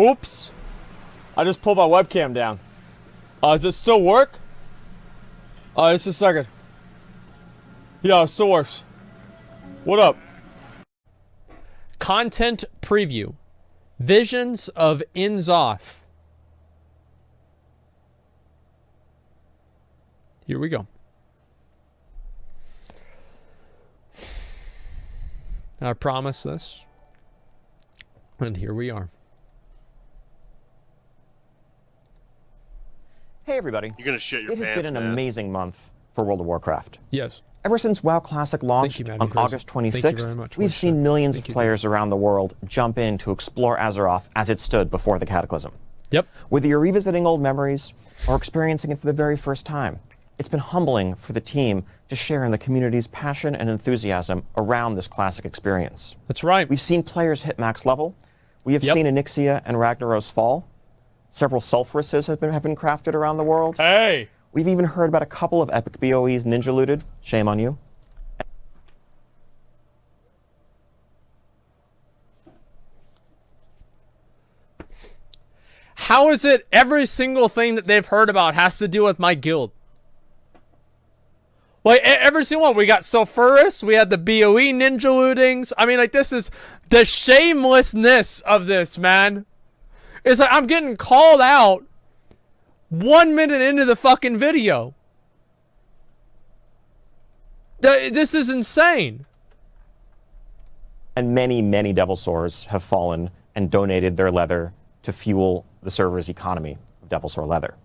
Oops. I just pulled my webcam down. Does it still work? Just a second. Yeah, it still works. What up? Content preview. Visions of Inzoth. Here we go. I promised this. And here we are. Hey everybody. You're gonna shit your pants, It has been an man. amazing month for World of Warcraft. Yes. Ever since WoW Classic launched on August 26th, we've seen millions of players around the world jump in to explore Azeroth as it stood before the Cataclysm. Yep. Whether you're revisiting old memories or experiencing it for the very first time, it's been humbling for the team to share in the community's passion and enthusiasm around this classic experience. That's right. We've seen players hit max level. We have seen Onyxia and Ragnaros fall. Several Sulfuruses have been crafted around the world. Hey! We've even heard about a couple of epic BOEs ninja looted. Shame on you. How is it every single thing that they've heard about has to do with my guild? Like, every single one. We got Sulfurus, we had the BOE ninja lootings. I mean, like, this is the shamelessness of this, man. It's like I'm getting called out 1 minute into the fucking video. This is insane. And many, many Devil Sores have fallen and donated their leather to fuel the server's economy of Devil Sore leather.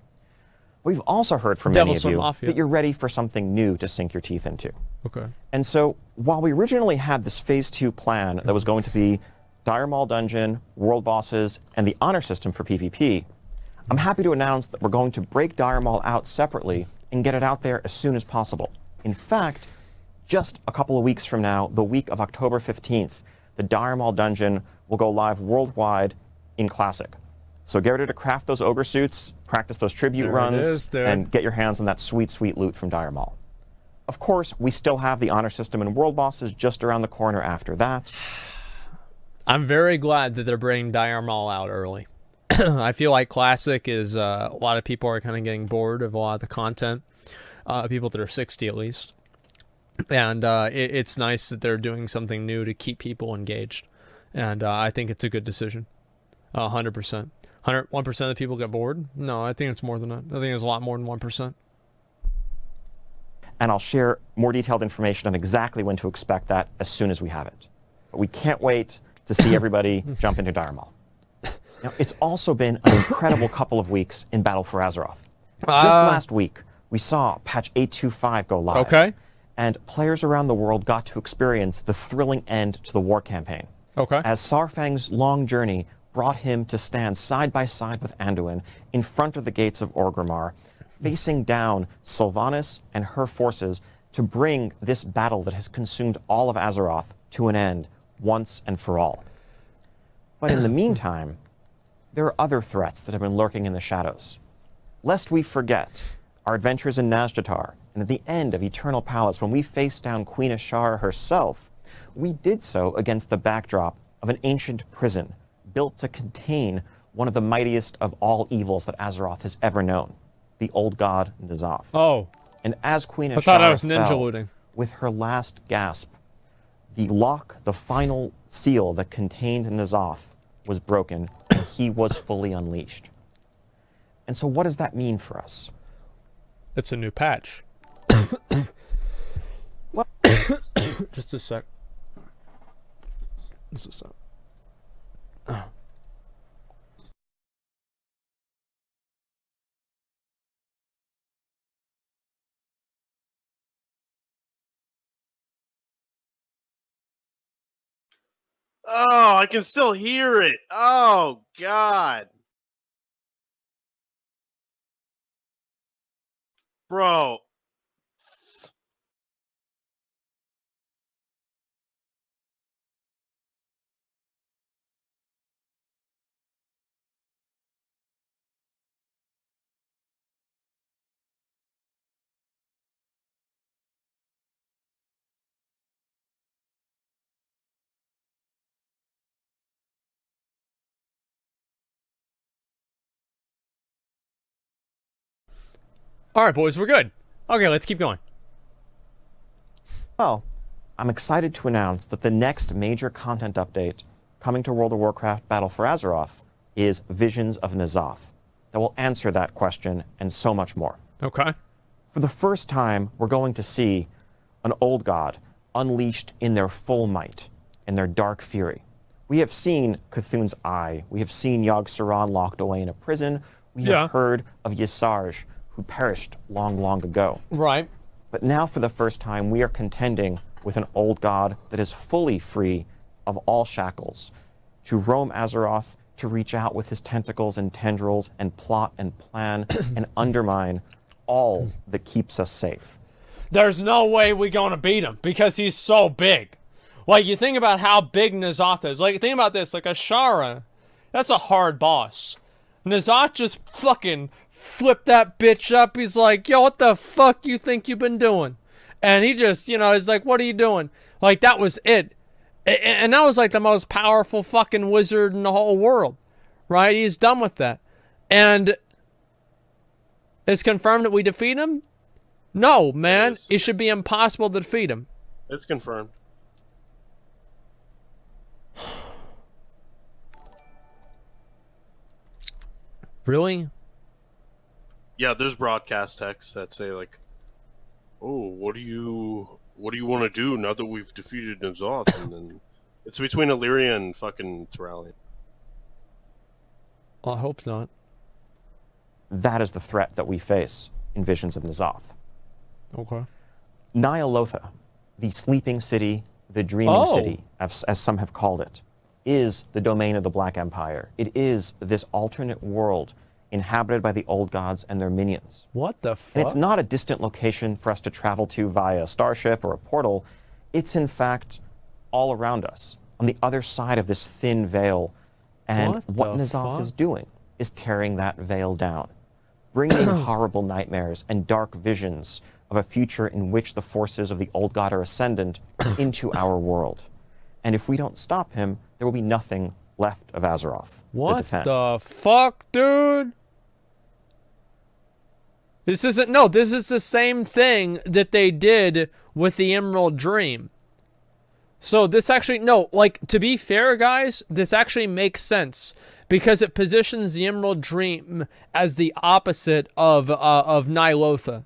We've also heard from many of you that you're ready for something new to sink your teeth into. Okay. And so, while we originally had this Phase 2 plan that was going to be Dire Maul Dungeon, World Bosses, and the Honor System for PvP, I'm happy to announce that we're going to break Dire Maul out separately and get it out there as soon as possible. In fact, just a couple of weeks from now, the week of October 15th, the Dire Maul Dungeon will go live worldwide in Classic. So get ready to craft those ogre suits, practice those tribute runs, and get your hands on that sweet, sweet loot from Dire Maul. Of course, we still have the Honor System and World Bosses just around the corner after that. I'm very glad that they're bringing Dire Maul out early. I feel like Classic is, a lot of people are kind of getting bored of a lot of the content. People that are 60 at least. And it's nice that they're doing something new to keep people engaged. And I think it's a good decision. 100%. 101% of the people get bored? No, I think it's more than that. I think it's a lot more than 1%. And I'll share more detailed information on exactly when to expect that as soon as we have it. But we can't wait to see everybody jump into Dire Maul. Now, it's also been an incredible couple of weeks in Battle for Azeroth. Just last week, we saw patch 825 go live. Okay. And players around the world got to experience the thrilling end to the war campaign. Okay. As Saurfang's long journey brought him to stand side by side with Anduin in front of the gates of Orgrimmar, facing down Sylvanas and her forces to bring this battle that has consumed all of Azeroth to an end once and for all. But in the meantime, there are other threats that have been lurking in the shadows. Lest we forget our adventures in Nazjatar, and at the end of Eternal Palace, when we faced down Queen Ashara herself, we did so against the backdrop of an ancient prison built to contain one of the mightiest of all evils that Azeroth has ever known, the old god N'Zoth. Oh. And as Queen Ashara I thought I was ninja fell, looting. with her last gasp, the lock, the final seal that contained N'Zoth, was broken, and he was fully unleashed. And so what does that mean for us? It's a new patch. Well, Just a sec. Just a sec. Oh, I can still hear it. Oh, God. Bro. All right, boys, we're good. Okay, let's keep going. Well, I'm excited to announce that the next major content update coming to World of Warcraft Battle for Azeroth is Visions of N'Zoth that will answer that question and so much more. Okay. For the first time, we're going to see an old god unleashed in their full might, in their dark fury. We have seen Cthulhu's Eye. We have seen Yogg-Saron locked away in a prison. We have heard of Ysarge, who perished long, long ago. Right. But now, for the first time, we are contending with an old god that is fully free of all shackles, to roam Azeroth, to reach out with his tentacles and tendrils and plot and plan and undermine all that keeps us safe. There's no way we're going to beat him because he's so big. Like, you think about how big N'Zoth is. Like, think about this. Like, Ashara, that's a hard boss. N'Zoth just fucking flipped that bitch up. He's like, yo, what the fuck you think you've been doing? And he just, you know, he's like, what are you doing? Like, that was it. And that was like the most powerful fucking wizard in the whole world. Right? He's done with that. And it's confirmed that we defeat him? No, man. It should be impossible to defeat him. It's confirmed. Really? Yeah, there's broadcast texts that say like, "Oh, what do you want to do now that we've defeated N'Zoth?" And then it's between Illyria and fucking Tyrallion. Well, I hope not. That is the threat that we face in Visions of N'Zoth. Okay. Ny'alotha, the sleeping city, the dreaming city, as some have called it, is the domain of the Black Empire. It is this alternate world inhabited by the old gods and their minions. What the fuck? And it's not a distant location for us to travel to via a starship or a portal. It's in fact all around us, on the other side of this thin veil. And what N'Zoth is doing is tearing that veil down, bringing horrible nightmares and dark visions of a future in which the forces of the old god are ascendant into our world. And if we don't stop him, there will be nothing left of Azeroth to defend. What the fuck, dude? This is the same thing that they did with the Emerald Dream. So this actually, to be fair, guys, this actually makes sense because it positions the Emerald Dream as the opposite of Ny'alotha.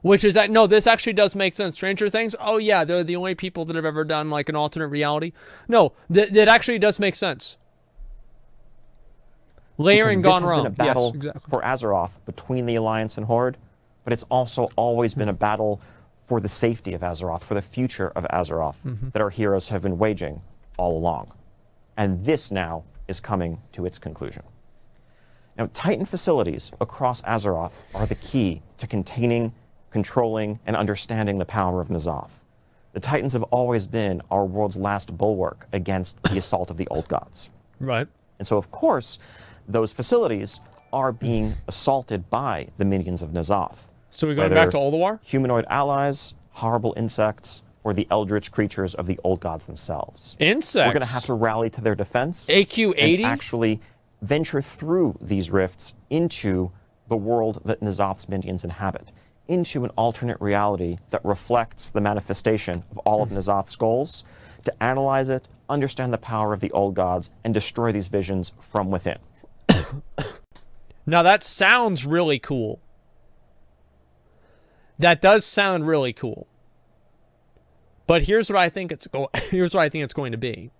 Which is that, no, this actually does make sense. Stranger Things, oh yeah, they're the only people that have ever done like an alternate reality. No, that actually does make sense. Layering gone wrong. This has been a battle yes, exactly. for Azeroth between the Alliance and Horde, but it's also always been a battle for the safety of Azeroth, for the future of Azeroth that our heroes have been waging all along. And this now is coming to its conclusion. Now, Titan facilities across Azeroth are the key to containing, controlling, and understanding the power of N'Zoth. The Titans have always been our world's last bulwark against the assault of the old gods. Right. And so, of course, those facilities are being assaulted by the minions of N'Zoth. So we're going back to Ulduar? Humanoid allies, horrible insects, or the eldritch creatures of the old gods themselves. Insects? We're going to have to rally to their defense. AQ-80? And actually venture through these rifts into the world that N'Zoth's minions inhabit, into an alternate reality that reflects the manifestation of all of N'Zoth's goals, to analyze it, understand the power of the old gods, and destroy these visions from within. Now that sounds really cool. That does sound really cool. But here's what I think it's going to be.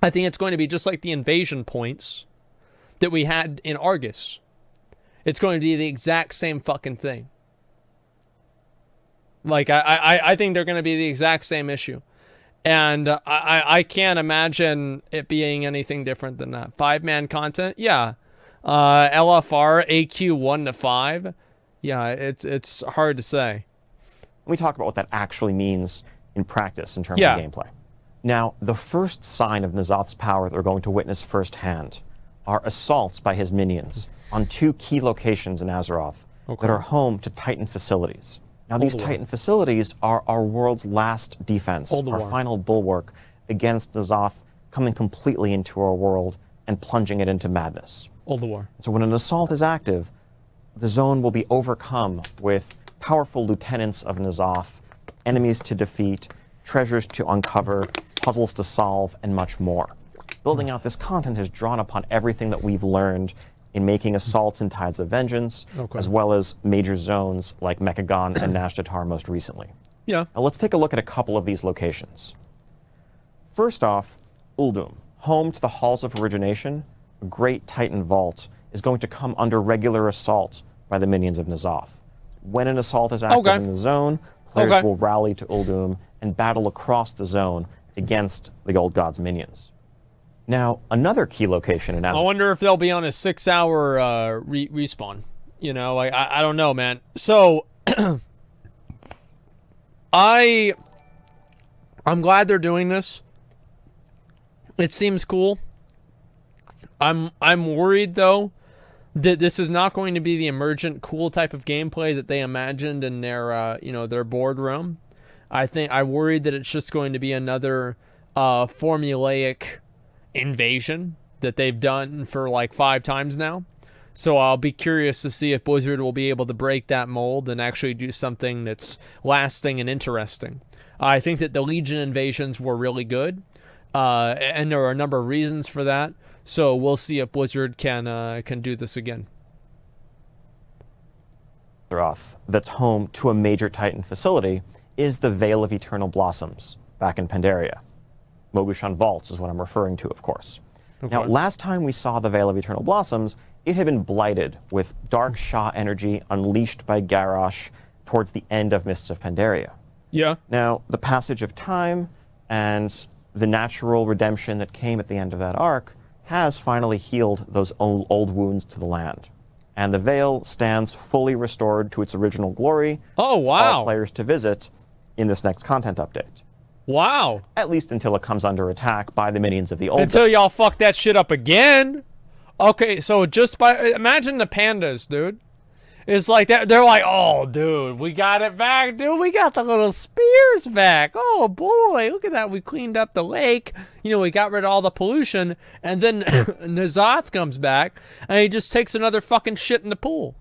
I think it's going to be just like the invasion points that we had in Argus. It's going to be the exact same fucking thing. Like, I think they're going to be the exact same issue. And I can't imagine it being anything different than that. 5-man content? Yeah. LFR, AQ 1 to 5? Yeah, it's hard to say. Let me talk about what that actually means in practice in terms of gameplay. Now, the first sign of N'Zoth's power that we're going to witness firsthand are assaults by his minions on 2 key locations in Azeroth that are home to Titan facilities. Now, these Titan facilities are our world's last defense, our final bulwark against N'Zoth coming completely into our world and plunging it into madness. Old War. So when an assault is active, the zone will be overcome with powerful lieutenants of N'Zoth, enemies to defeat, treasures to uncover, puzzles to solve, and much more. Building out this content has drawn upon everything that we've learned in making assaults in Tides of Vengeance, as well as major zones like Mechagon and Nashtatar most recently. Yeah. Now let's take a look at a couple of these locations. First off, Uldum, home to the Halls of Origination, a great Titan vault, is going to come under regular assault by the minions of N'Zoth. When an assault is active in the zone, players will rally to Uldum and battle across the zone against the Old God's minions. Now, another key location in Asmon. I wonder if they'll be on a 6-hour respawn. You know, like, I don't know, man. So, I'm glad they're doing this. It seems cool. I'm worried though that this is not going to be the emergent cool type of gameplay that they imagined in their their boardroom. I worried that it's just going to be another formulaic invasion that they've done for like 5 times now. So I'll be curious to see if Blizzard will be able to break that mold and actually do something that's lasting and interesting. I think that the Legion invasions were really good, and there are a number of reasons for that. So we'll see if Blizzard can do this again. That's home to a major Titan facility is the Veil of Eternal Blossoms back in Pandaria. Mogushan Vaults is what I'm referring to, of course. Okay. Now, last time we saw the Veil of Eternal Blossoms, it had been blighted with dark Shah energy unleashed by Garrosh towards the end of Mists of Pandaria. Yeah. Now, the passage of time and the natural redemption that came at the end of that arc has finally healed those old wounds to the land. And the Veil stands fully restored to its original glory. Oh, wow. All players to visit in this next content update. Wow. At least until it comes under attack by the minions of the old. Until y'all fuck that shit up again. Okay, so just imagine the pandas, dude. It's like that. They're like, oh, dude, we got it back, dude. We got the little spears back. Oh, boy, look at that. We cleaned up the lake. You know, we got rid of all the pollution. And then N'Zoth comes back, and he just takes another fucking shit in the pool.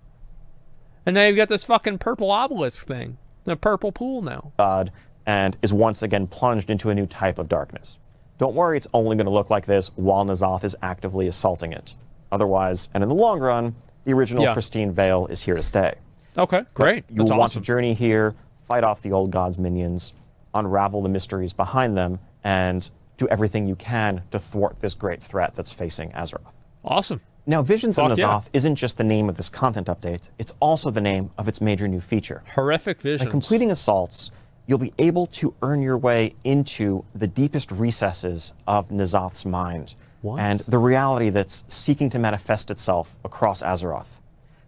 And now you've got this fucking purple obelisk thing. The purple pool now. God, and is once again plunged into a new type of darkness. Don't worry, it's only going to look like this while N'Zoth is actively assaulting it. Otherwise, and in the long run, the original pristine Veil is here to stay. Okay, great. You'll want to journey here, fight off the old god's minions, unravel the mysteries behind them, and do everything you can to thwart this great threat that's facing Azeroth. Awesome. Now, Visions of N'Zoth isn't just the name of this content update, it's also the name of its major new feature. Horrific Visions. By completing assaults, you'll be able to earn your way into the deepest recesses of N'Zoth's mind. What? And the reality that's seeking to manifest itself across Azeroth.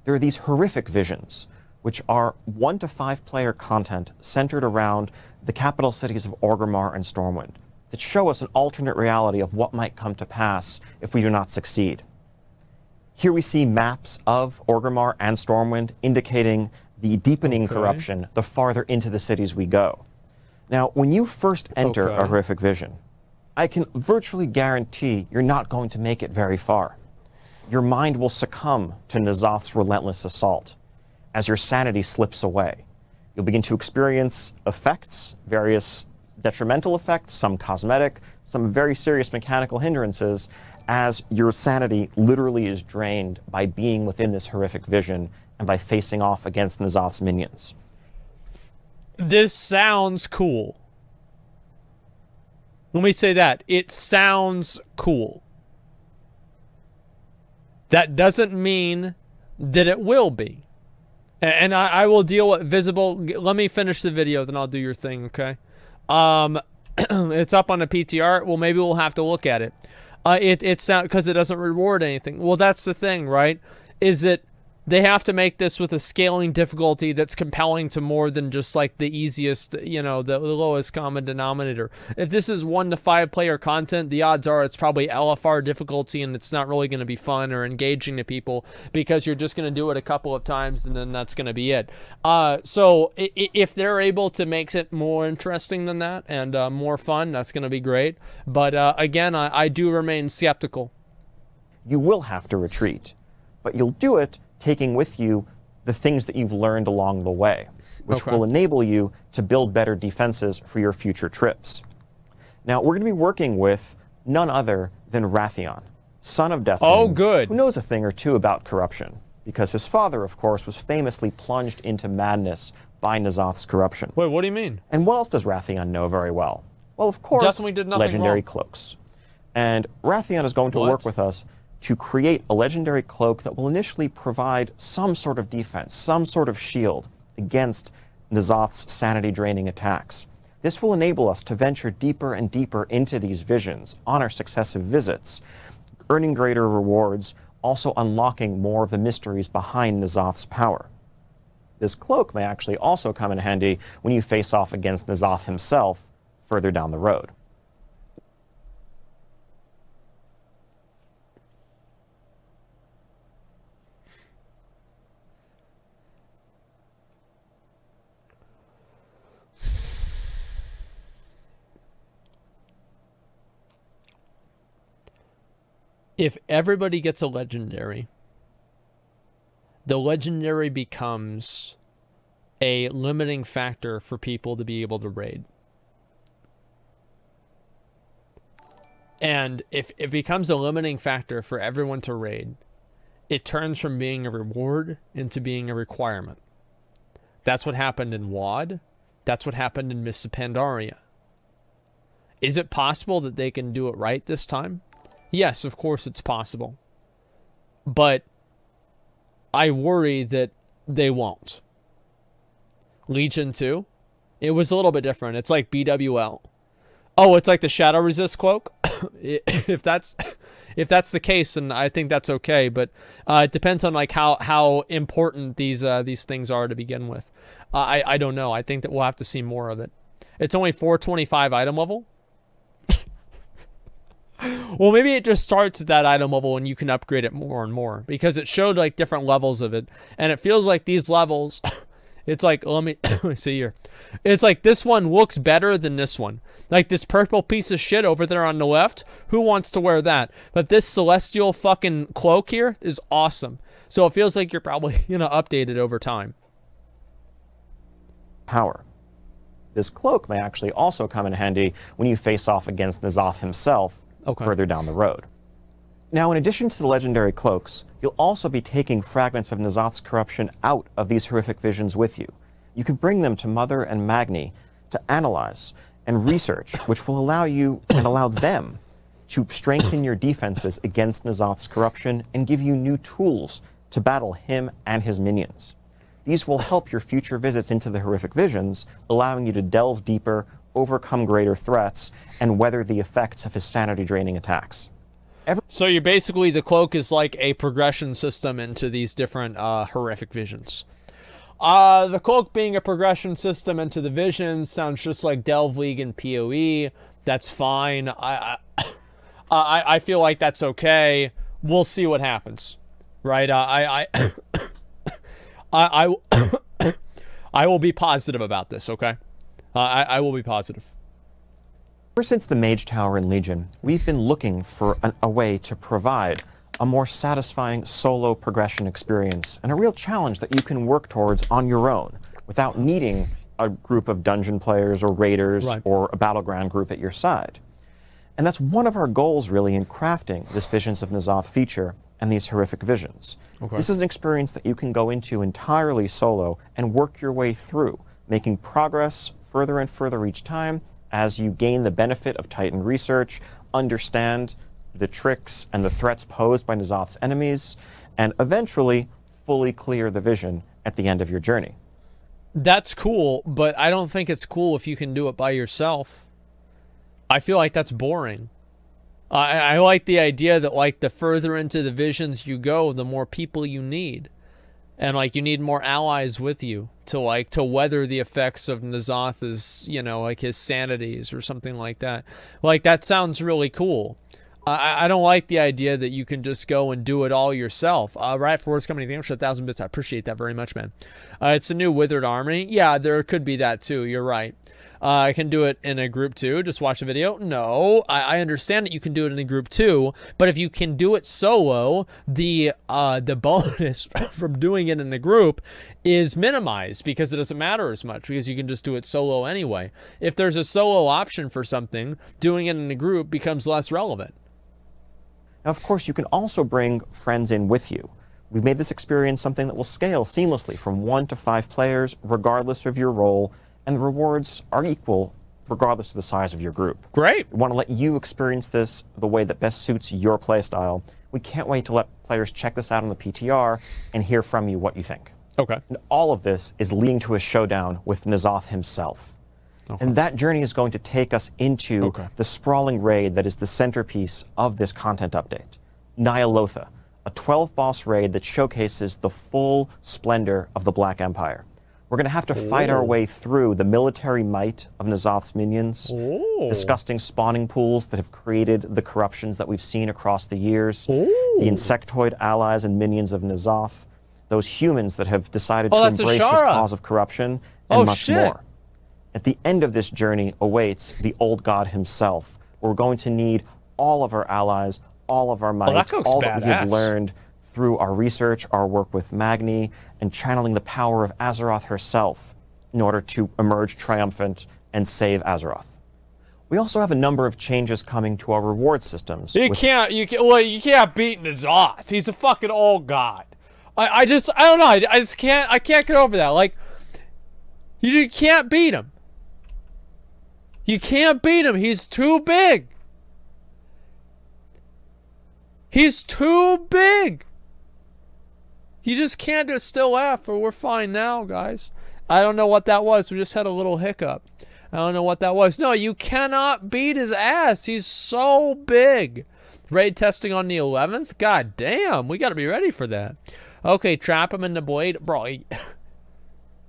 There are these horrific visions, which are 1 to 5 player content centered around the capital cities of Orgrimmar and Stormwind, that show us an alternate reality of what might come to pass if we do not succeed. Here we see maps of Orgrimmar and Stormwind indicating the deepening corruption the farther into the cities we go. Now, when you first enter a horrific vision, I can virtually guarantee you're not going to make it very far. Your mind will succumb to N'Zoth's relentless assault. As your sanity slips away, you'll begin to experience effects, various detrimental effects, some cosmetic, some very serious mechanical hindrances, as your sanity literally is drained by being within this horrific vision and by facing off against N'Zoth's minions. This sounds cool. Let me say that. It sounds cool. That doesn't mean that it will be. And I will deal with visible. Let me finish the video, then I'll do your thing, okay? It's up on the PTR. Well, maybe we'll have to look at it. It's not because it doesn't reward anything. Well, that's the thing, right? Is that they have to make this with a scaling difficulty that's compelling to more than just like the easiest, the lowest common denominator. If this is 1 to 5 player content, the odds are it's probably LFR difficulty and it's not really going to be fun or engaging to people because you're just going to do it a couple of times and then that's going to be it. So if they're able to make it more interesting than that and more fun, that's going to be great. But again, I do remain skeptical. you will have to retreat. But you'll do it taking with you the things that you've learned along the way, which will enable you to build better defenses for your future trips. Now, we're going to be working with none other than Wrathion, son of Deathwing, Oh, good. who knows a thing or two about corruption, because his father, of course, was famously plunged into madness by N'Zoth's corruption. Wait, what do you mean? And what else does Wrathion know very well? Well, of course, Definitely did nothing legendary wrong. cloaks. And Wrathion is going to work with us to create a legendary cloak that will initially provide some sort of defense, some sort of shield against N'Zoth's sanity-draining attacks. This will enable us to venture deeper and deeper into these visions on our successive visits, earning greater rewards, also unlocking more of the mysteries behind N'Zoth's power. This cloak may actually also come in handy when you face off against N'Zoth himself further down the road. If everybody gets a legendary, the legendary becomes a limiting factor for people to be able to raid. And if it becomes a limiting factor for everyone to raid, it turns from being a reward into being a requirement. That's what happened in WoD. That's what happened in Mists of Pandaria. Is it possible that they can do it right this time? Yes, of course it's possible. But I worry that they won't. Legion 2, it was a little bit different. It's like BWL. Oh, it's like the Shadow Resist cloak? If that's the case, then I think that's okay. But it depends on like how important these things are to begin with. I don't know. I think that we'll have to see more of it. It's only 425 item level. Well, maybe it just starts at that item level and you can upgrade it more and more, because it showed like different levels of it, and it feels like these levels it's like, let me see here. It's like this one looks better than this one. Like this purple piece of shit over there on the left, who wants to wear that? But this celestial fucking cloak here is awesome. So it feels like you're probably update it over time. Power. This cloak may actually also come in handy when you face off against N'Zoth himself further down the road. Now, in addition to the legendary cloaks, you'll also be taking fragments of N'Zoth's corruption out of these horrific visions with you. You can bring them to Mother and Magni to analyze and research, which will allow you and allow them to strengthen your defenses against N'Zoth's corruption and give you new tools to battle him and his minions. These will help your future visits into the horrific visions, allowing you to delve deeper, overcome greater threats, and weather the effects of his sanity-draining attacks. So you're basically, the cloak is like a progression system into these different horrific visions. The cloak being a progression system into the visions sounds just like Delve League and PoE. That's fine. I feel like that's okay. We'll see what happens, right? I will be positive about this, okay? I will be positive. Ever since the Mage Tower in Legion, we've been looking for a way to provide a more satisfying solo progression experience and a real challenge that you can work towards on your own without needing a group of dungeon players or raiders or a battleground group at your side. And that's one of our goals, really, in crafting this Visions of N'Zoth feature and these horrific visions. This is an experience that you can go into entirely solo and work your way through, making progress further and further each time as you gain the benefit of Titan research, understand the tricks and the threats posed by N'Zoth's enemies, and eventually fully clear the vision at the end of your journey. That's cool, but I don't think it's cool if you can do it by yourself. I feel like that's boring. I like the idea that, like, the further into the visions you go, the more people you need. And, like, you need more allies with you to weather the effects of N'Zoth's, like, his sanities or something like that. Like, that sounds really cool. I don't like the idea that you can just go and do it all yourself. Right, for Words Company, thanks for 1,000 bits. I appreciate that very much, man. It's a new Withered Army. Yeah, there could be that too. You're right. I can do it in a group too. Just watch a video. No, I understand that you can do it in a group too, but if you can do it solo, the bonus from doing it in a group is minimized because it doesn't matter as much because you can just do it solo anyway. If there's a solo option for something, doing it in a group becomes less relevant. Now, of course, you can also bring friends in with you. We've made this experience something that will scale seamlessly from 1 to 5 players, regardless of your role, and the rewards are equal regardless of the size of your group. Great. We want to let you experience this the way that best suits your playstyle. We can't wait to let players check this out on the PTR and hear from you what you think. Okay. And all of this is leading to a showdown with N'Zoth himself. Okay. And that journey is going to take us into the sprawling raid that is the centerpiece of this content update. Ny'alotha, a 12-boss raid that showcases the full splendor of the Black Empire. We're going to have to fight our way through the military might of N'Zoth's minions, disgusting spawning pools that have created the corruptions that we've seen across the years, the insectoid allies and minions of N'Zoth, those humans that have decided to embrace this cause of corruption, and much more. At the end of this journey awaits the old god himself. We're going to need all of our allies, all of our might, all that we have learned through our research, our work with Magni, and channeling the power of Azeroth herself in order to emerge triumphant and save Azeroth. We also have a number of changes coming to our reward systems. You can't beat N'Zoth. He's a fucking old god. I don't know. I can't get over that. Like, you can't beat him. You can't beat him. He's too big. He's too big. You just can't do still F, or we're fine now, guys. I don't know what that was. We just had a little hiccup. I don't know what that was. No, you cannot beat his ass. He's so big. Raid testing on the 11th? God damn, we got to be ready for that. Okay, trap him in the blade. Bro,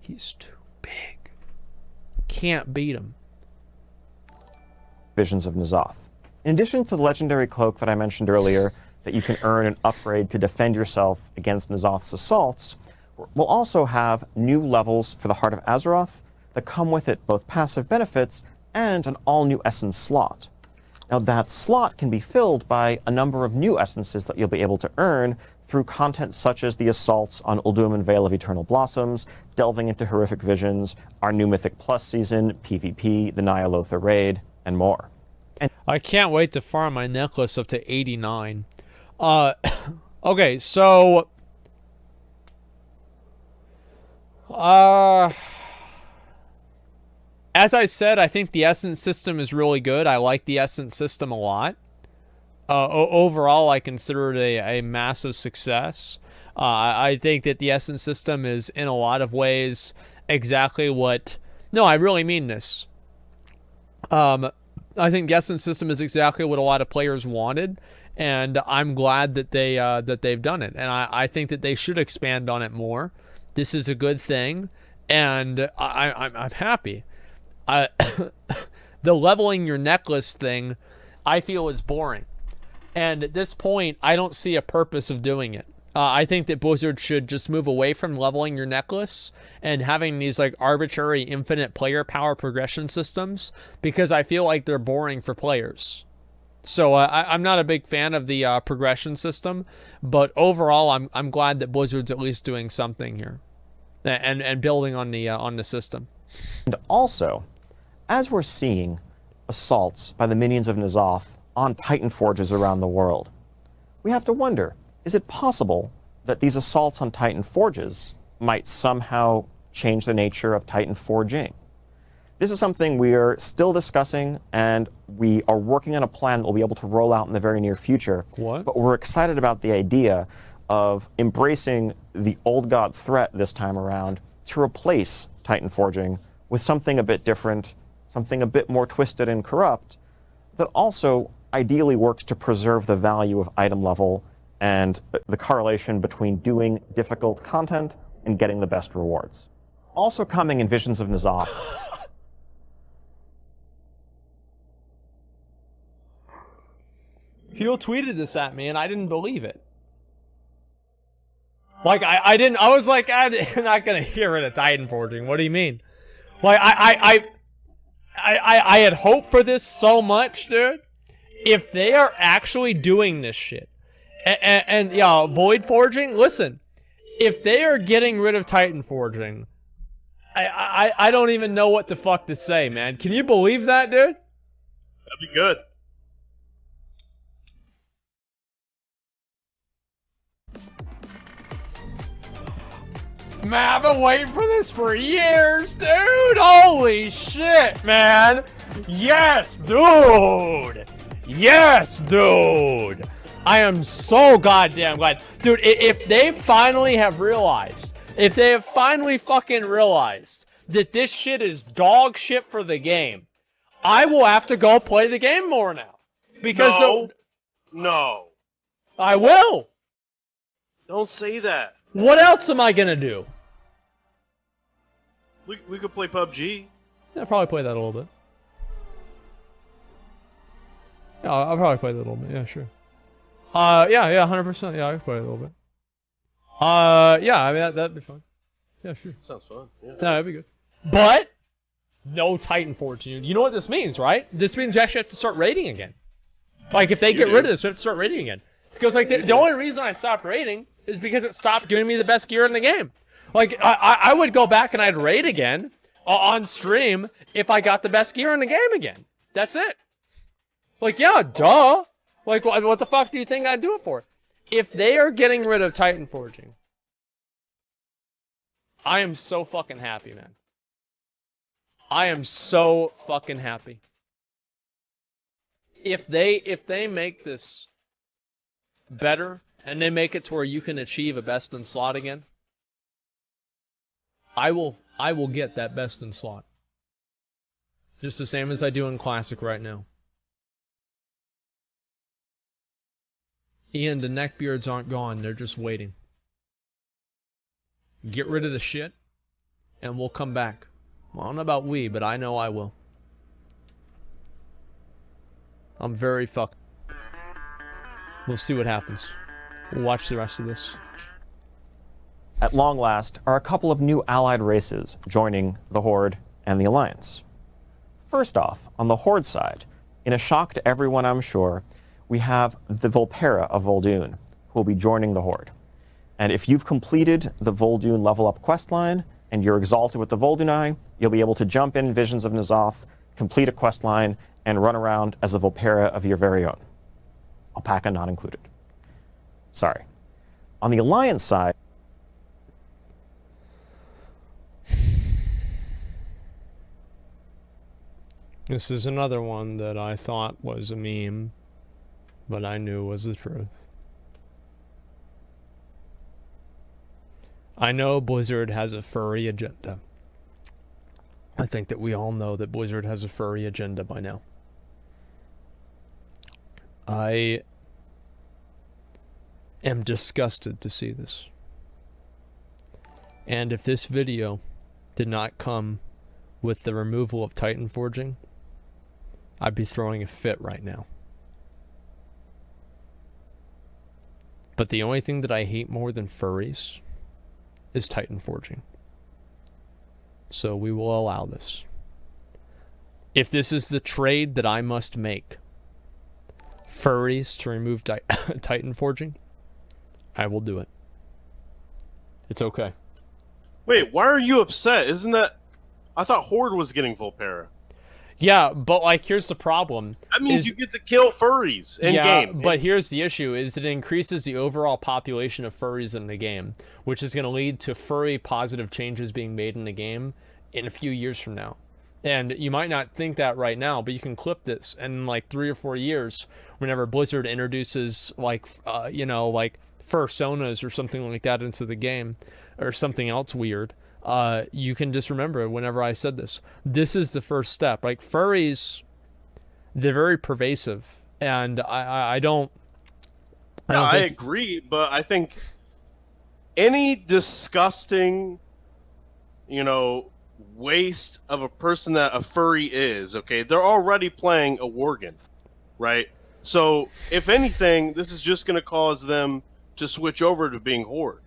he's too big. Can't beat him. Visions of N'Zoth. In addition to the legendary cloak that I mentioned earlier, that you can earn and upgrade to defend yourself against N'Zoth's assaults, we'll also have new levels for the Heart of Azeroth that come with it both passive benefits and an all-new essence slot. Now, that slot can be filled by a number of new essences that you'll be able to earn through content such as the assaults on Uldum and Vale of Eternal Blossoms, delving into horrific visions, our new Mythic Plus season, PvP, the Ny'alotha raid, and more. And I can't wait to farm my necklace up to 89. Okay, so as I said, I think the essence system is really good. I like the essence system a lot. Overall, I consider it a massive success. I think that the essence system is, in a lot of ways, exactly what... No, I really mean this. I think the essence system is exactly what a lot of players wanted, and I'm glad that they've done it. And I think that they should expand on it more. This is a good thing, and I'm happy. The leveling your necklace thing, I feel, is boring. And at this point, I don't see a purpose of doing it. I think that Blizzard should just move away from leveling your necklace and having these like arbitrary infinite player power progression systems, because I feel like they're boring for players. So I'm not a big fan of the progression system, but overall I'm glad that Blizzard's at least doing something here and building on the system. And also, as we're seeing assaults by the minions of N'Zoth on Titan Forges around the world, we have to wonder, is it possible that these assaults on Titan Forges might somehow change the nature of Titan forging? This is something we are still discussing, and we are working on a plan that we'll be able to roll out in the very near future. What? But we're excited about the idea of embracing the old god threat this time around to replace Titan forging with something a bit different, something a bit more twisted and corrupt, that also ideally works to preserve the value of item level and the correlation between doing difficult content and getting the best rewards. Also coming in Visions of N'Zoth. People tweeted this at me and I didn't believe it. Like, I didn't, I was like, I'm not gonna hear it at Titan Forging. What do you mean? Like, I had hoped for this so much, dude. If they are actually doing this shit, and yeah, Void Forging, listen, if they are getting rid of Titan Forging, I don't even know what the fuck to say, man. Can you believe that, dude? That'd be good. Man, I've been waiting for this for years, dude! Holy shit, man! Yes, dude! Yes, dude! I am so goddamn glad. Dude, if they finally have realized, if they have finally fucking realized that this shit is dog shit for the game, I will have to go play the game more now. Because No. I will! Don't say that. What else am I gonna do? We could play PUBG. Yeah, I'll probably play that a little bit. Yeah, I'll probably play that a little bit. Yeah, sure. Yeah, 100%. Yeah, I can play it a little bit. Yeah, I mean, that'd be fun. Yeah, sure. Sounds fun. Yeah. No, that'd be good. But, no Titan Fortune. You know what this means, right? This means you actually have to start raiding again. Like, if they get rid of this, we have to start raiding again. Because, like, the only reason I stopped raiding is because it stopped giving me the best gear in the game. Like, I would go back and I'd raid again on stream if I got the best gear in the game again. That's it. Like, yeah, duh. Like, what the fuck do you think I'd do it for? If they are getting rid of Titan Forging, I am so fucking happy, man. I am so fucking happy. If they make this better and they make it to where you can achieve a best in slot again, I will get that best in slot. Just the same as I do in Classic right now. Ian, the neckbeards aren't gone, they're just waiting. Get rid of the shit, and we'll come back. Well, I don't know about we, but I know I will. I'm very fucked. We'll see what happens. We'll watch the rest of this. At long last are a couple of new allied races joining the Horde and the Alliance. First off, on the Horde side, in a shock to everyone I'm sure, we have the Volpera of Vol'dun, who will be joining the Horde. And if you've completed the Vol'dun level up questline, and you're exalted with the Vol'dunai, you'll be able to jump in Visions of N'Zoth, complete a questline, and run around as a Volpera of your very own. Alpaca not included. Sorry. On the Alliance side, This is another one that I thought was a meme, but I knew was the truth. I know Blizzard has a furry agenda. I think that we all know that Blizzard has a furry agenda by now. I am disgusted to see this. And if this video did not come with the removal of Titan Forging, I'd be throwing a fit right now. But the only thing that I hate more than furries is Titan Forging. So we will allow this. If this is the trade that I must make, furries to remove Titan Forging, I will do it. It's okay. Wait, why are you upset? Isn't that... I thought Horde was getting Volpera. Yeah, but like, here's the problem. That means you get to kill furries in game. But here's the issue, is it increases the overall population of furries in the game, which is going to lead to furry positive changes being made in the game in a few years from now. And you might not think that right now, but you can clip this, and in like 3 or 4 years, whenever Blizzard introduces like, you know, like fursonas or something like that into the game, or something else weird, you can just remember whenever I said this. This is the first step. Like, furries, they're very pervasive, and I don't think... I agree, but I think any disgusting, you know, waste of a person that a furry is, okay, they're already playing a Worgen, right? So, if anything, this is just going to cause them to switch over to being Horde.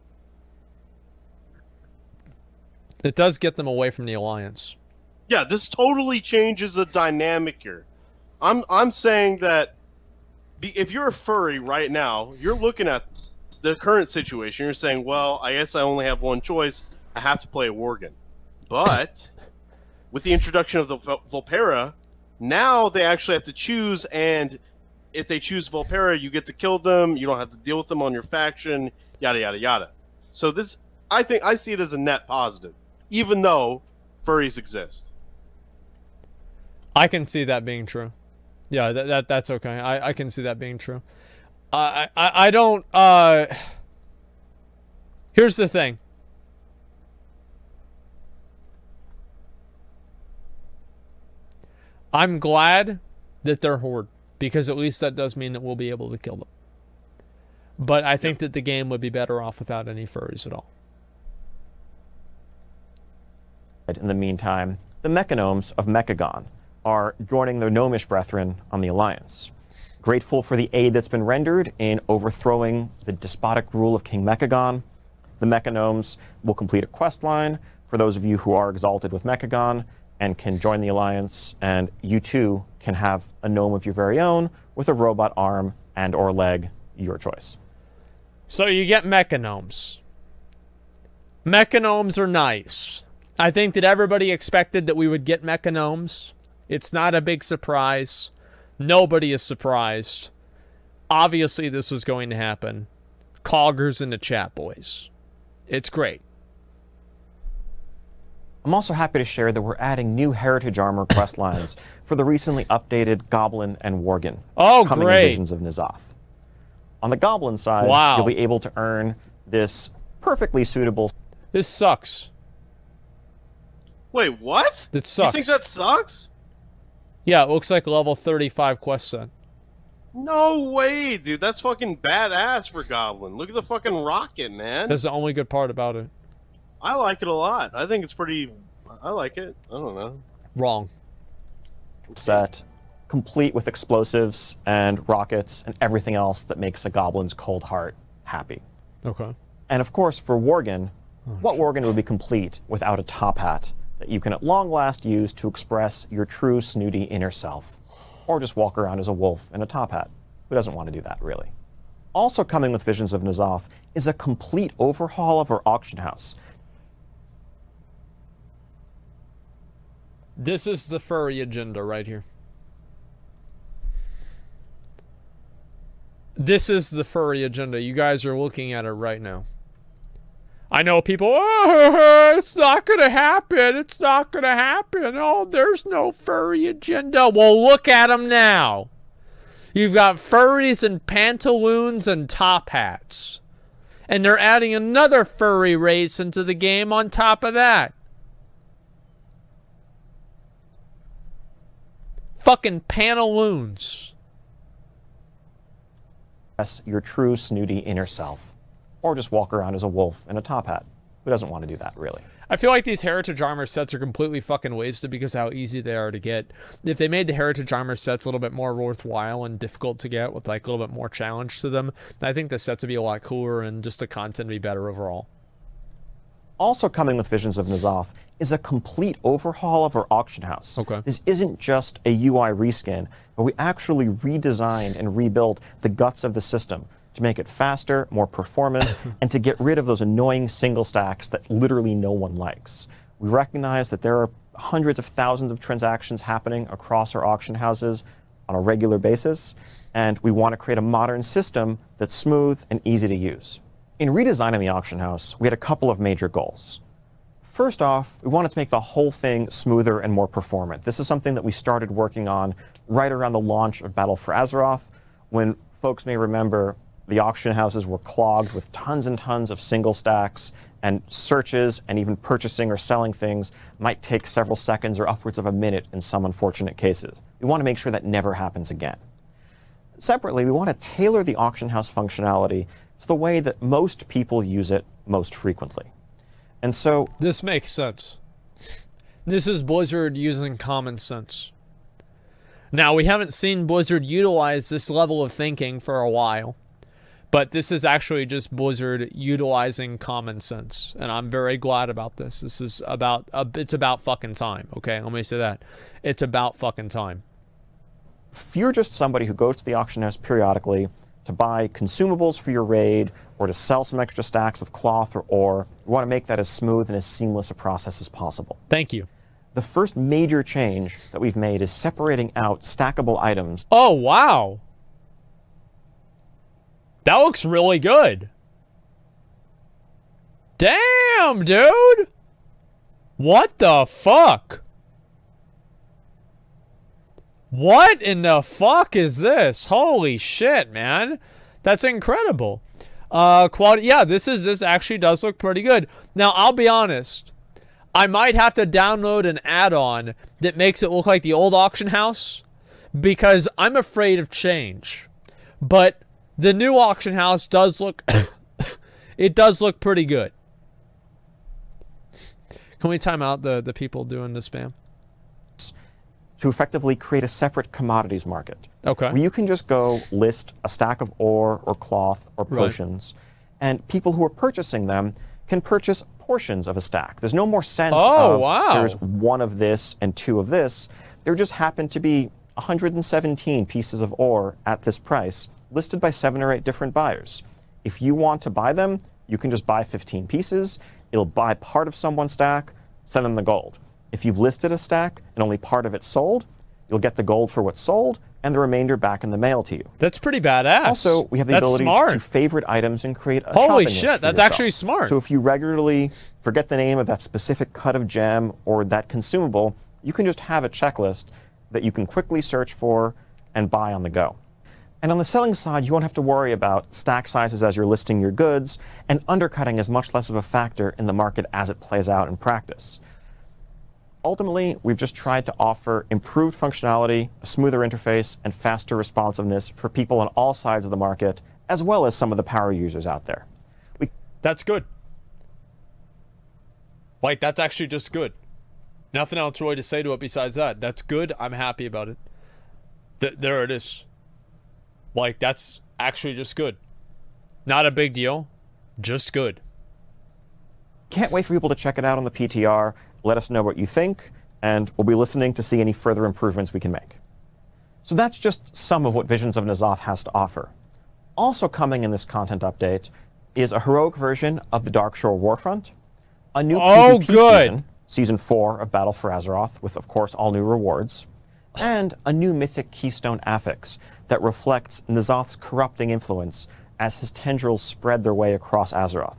It does get them away from the Alliance. Yeah, this totally changes the dynamic here. I'm saying that if you're a furry right now, you're looking at the current situation. You're saying, well, I guess I only have one choice. I have to play a Worgen. But with the introduction of the Volpera, now they actually have to choose, and if they choose Volpera, you get to kill them. You don't have to deal with them on your faction, yada, yada, yada. So this, I see it as a net positive, even though furries exist. I can see that being true. Yeah, that's okay. I can see that being true. I don't. Here's the thing. I'm glad that they're Horde, because at least that does mean that we'll be able to kill them. But I think that the game would be better off without any furries at all. In the meantime, the Mechanomes of Mechagon are joining their gnomish brethren on the Alliance. Grateful for the aid that's been rendered in overthrowing the despotic rule of King Mechagon, the Mechanomes will complete a quest line for those of you who are exalted with Mechagon and can join the Alliance, and you too can have a gnome of your very own with a robot arm and or leg, your choice. So you get Mechanomes. Mechanomes are nice. I think that everybody expected that we would get Mechanomes. It's not a big surprise. Nobody is surprised. Obviously, this was going to happen. Coggers in the chat, boys. It's great. I'm also happy to share that we're adding new Heritage Armor quest lines for the recently updated Goblin and Worgen. Oh, coming great. in Visions of N'Zoth. On the Goblin side, wow, you'll be able to earn this perfectly suitable... This sucks. Wait, what? That sucks. You think that sucks? Yeah, it looks like a level 35 quest set. No way, dude. That's fucking badass for Goblin. Look at the fucking rocket, man. That's the only good part about it. I like it a lot. I think it's pretty... I like it. I don't know. Wrong. set, complete with explosives and rockets and everything else that makes a goblin's cold heart happy. Okay. And of course, for Worgen, what Worgen would be complete without a top hat that you can at long last use to express your true snooty inner self? Or just walk around as a wolf in a top hat. Who doesn't want to do that, really? Also coming with Visions of N'Zoth is a complete overhaul of our auction house. This is the furry agenda right here. This is the furry agenda. You guys are looking at it right now. I know people, oh, it's not going to happen. It's not going to happen. Oh, there's no furry agenda. Well, look at them now. You've got furries and pantaloons and top hats. And they're adding another furry race into the game on top of that. Fucking pantaloons. Your true snooty inner self. Or just walk around as a wolf in a top hat. Who doesn't want to do that, really? I feel like these Heritage Armor sets are completely fucking wasted because of how easy they are to get. If they made the Heritage Armor sets a little bit more worthwhile and difficult to get with like a little bit more challenge to them, I think the sets would be a lot cooler and just the content would be better overall. Also coming with Visions of N'Zoth is a complete overhaul of our auction house. Okay. This isn't just a UI reskin, but we actually redesigned and rebuilt the guts of the system to make it faster, more performant, and to get rid of those annoying single stacks that literally no one likes. We recognize that there are hundreds of thousands of transactions happening across our auction houses on a regular basis, and we want to create a modern system that's smooth and easy to use. In redesigning the auction house, we had a couple of major goals. First off, we wanted to make the whole thing smoother and more performant. This is something that we started working on right around the launch of Battle for Azeroth, when folks may remember the auction houses were clogged with tons and tons of single stacks, and searches and even purchasing or selling things might take several seconds or upwards of a minute in some unfortunate cases. We want to make sure that never happens again. Separately, we want to tailor the auction house functionality to the way that most people use it most frequently. And so... This makes sense. This is Blizzard using common sense. Now, we haven't seen Blizzard utilize this level of thinking for a while. But this is actually just Blizzard utilizing common sense, and I'm very glad about this. This is about it's about fucking time. Okay, let me say that. It's about fucking time. If you're just somebody who goes to the auction house periodically to buy consumables for your raid or to sell some extra stacks of cloth or ore, you want to make that as smooth and as seamless a process as possible. Thank you. The first major change that we've made is separating out stackable items. Oh, wow. That looks really good. Damn, dude. What the fuck? What in the fuck is this? Holy shit, man. That's incredible. Quality, yeah, this actually does look pretty good. Now, I'll be honest. I might have to download an add-on that makes it look like the old auction house because I'm afraid of change. But the new auction house does look it does look pretty good. Can we time out the people doing the spam? To effectively create a separate commodities market. Okay. Where you can just go list a stack of ore or cloth or potions, and people who are purchasing them can purchase portions of a stack. There's no more sense of there's one of this and two of this. There just happen to be 117 pieces of ore at this price, listed by 7 or 8 different buyers. If you want to buy them, you can just buy 15 pieces. It'll buy part of someone's stack, send them the gold. If you've listed a stack and only part of it sold, you'll get the gold for what's sold and the remainder back in the mail to you. That's pretty badass. Also, we have the ability to favorite items and create a Holy shopping list shit, for that's yourself. actually smart. So if you regularly forget the name of that specific cut of gem or that consumable, you can just have a checklist that you can quickly search for and buy on the go. And on the selling side, you won't have to worry about stack sizes as you're listing your goods, and undercutting is much less of a factor in the market as it plays out in practice. Ultimately, we've just tried to offer improved functionality, a smoother interface, and faster responsiveness for people on all sides of the market, as well as some of the power users out there. That's good. Like, that's actually just good. Nothing else really to say to it besides that. That's good. I'm happy about it. There it is. Like, that's actually just good. Not a big deal. Just good. Can't wait for people to check it out on the PTR. Let us know what you think, and we'll be listening to see any further improvements we can make. So that's just some of what Visions of N'Zoth has to offer. Also coming in this content update is a heroic version of the Darkshore Warfront, a new PvP season, Season 4 of Battle for Azeroth, with, of course, all new rewards, and a new mythic keystone affix that reflects N'Zoth's corrupting influence as his tendrils spread their way across Azeroth.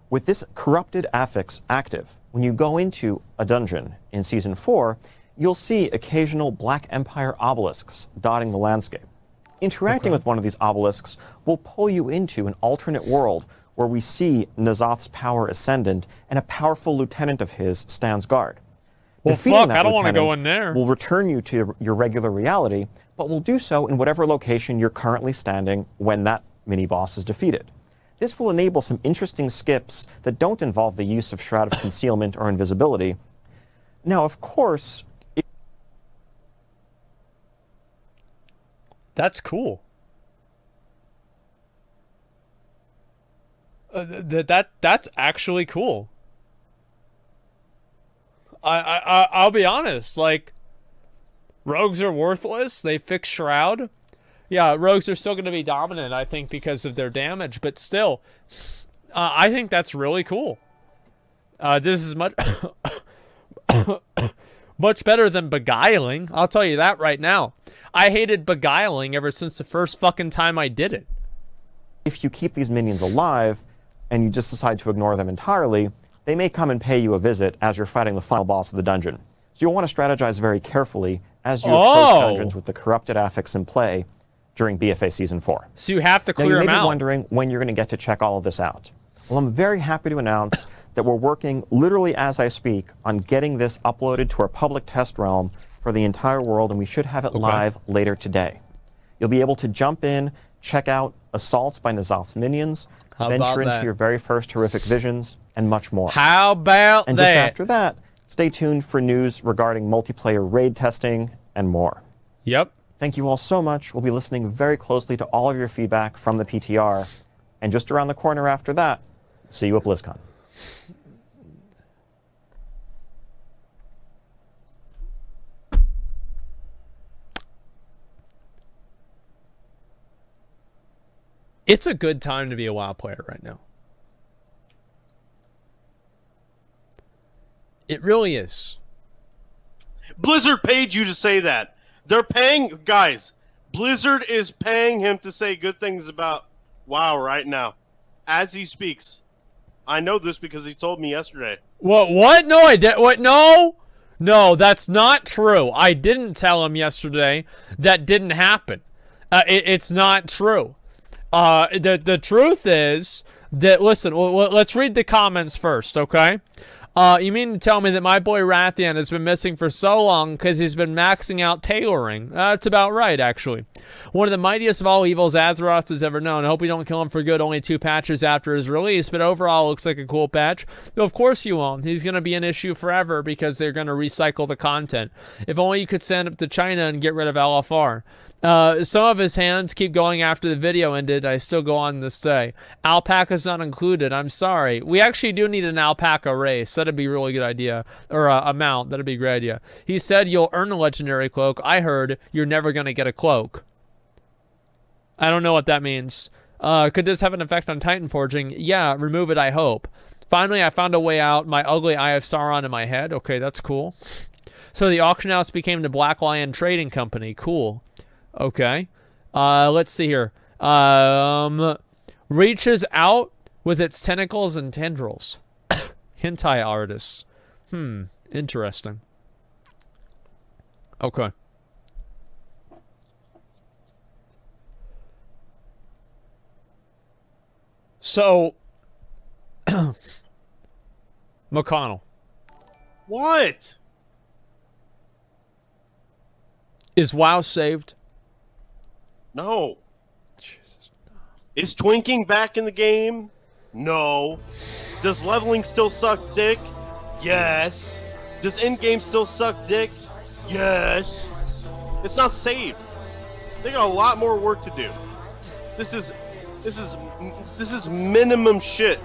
With this corrupted affix active, when you go into a dungeon in Season 4, you'll see occasional Black Empire obelisks dotting the landscape. Interacting with one of these obelisks will pull you into an alternate world where we see N'Zoth's power ascendant and a powerful lieutenant of his stands guard. Well, Defeating fuck, I don't want to go in there. Will return you to your regular reality, but will do so in whatever location you're currently standing when that mini-boss is defeated. This will enable some interesting skips that don't involve the use of Shroud of Concealment or Invisibility. Now, of course... That's cool. That's actually cool. I'll be honest, like, rogues are worthless. They fix Shroud. Yeah, rogues are still going to be dominant, I think, because of their damage. But still, I think that's really cool. This is much much better than Beguiling. I'll tell you that right now. I hated Beguiling ever since the first fucking time I did it. If you keep these minions alive and you just decide to ignore them entirely, they may come and pay you a visit as you're fighting the final boss of the dungeon. So you'll want to strategize very carefully as you approach dungeons with the corrupted affix in play during BFA Season 4. So you have to clear them out. Now, you may be wondering when you're going to get to check all of this out. Well, I'm very happy to announce that we're working literally as I speak on getting this uploaded to our public test realm for the entire world, and we should have it live later today. You'll be able to jump in, check out assaults by N'Zoth's minions, venture into your very first horrific visions, and much more. How about and just after that, stay tuned for news regarding multiplayer raid testing and more. Yep. Thank you all so much. We'll be listening very closely to all of your feedback from the PTR. And just around the corner after that, see you at BlizzCon. It's a good time to be a WoW player right now. It really is. Blizzard paid you to say that. They're paying, guys. Blizzard is paying him to say good things about WoW right now, as he speaks. I know this because he told me yesterday. What? No, I did. What? No, that's not true. I didn't tell him yesterday. That didn't happen. It's not true. The truth is that, listen, let's read the comments first, okay? You mean to tell me that my boy Rathian has been missing for so long because he's been maxing out tailoring? That's about right, actually. One of the mightiest of all evils Azeroth has ever known. I hope we don't kill him for good only 2 patches after his release, but overall looks like a cool patch. Though of course you won't. He's going to be an issue forever because they're going to recycle the content. If only you could send him to China and get rid of LFR. Some of his hands keep going after the video ended. I still go on this day. Alpaca's not included. I'm sorry. We actually do need an alpaca race. That'd be a really good idea. Or a mount. That'd be a great idea. He said you'll earn a legendary cloak. I heard you're never going to get a cloak. I don't know what that means. Could this have an effect on Titan forging? Yeah, remove it, I hope. Finally, I found a way out. My ugly Eye of Sauron in my head. Okay, that's cool. So the auction house became the Black Lion Trading Company. Cool. Okay. Let's see here. Reaches out with its tentacles and tendrils. Hentai artists. Interesting. Okay. So, McConnell. What? Is WoW saved? No. Jesus. Is twinking back in the game? No. Does leveling still suck dick? Yes. Does endgame still suck dick? Yes. It's not saved. They got a lot more work to do. This is minimum shit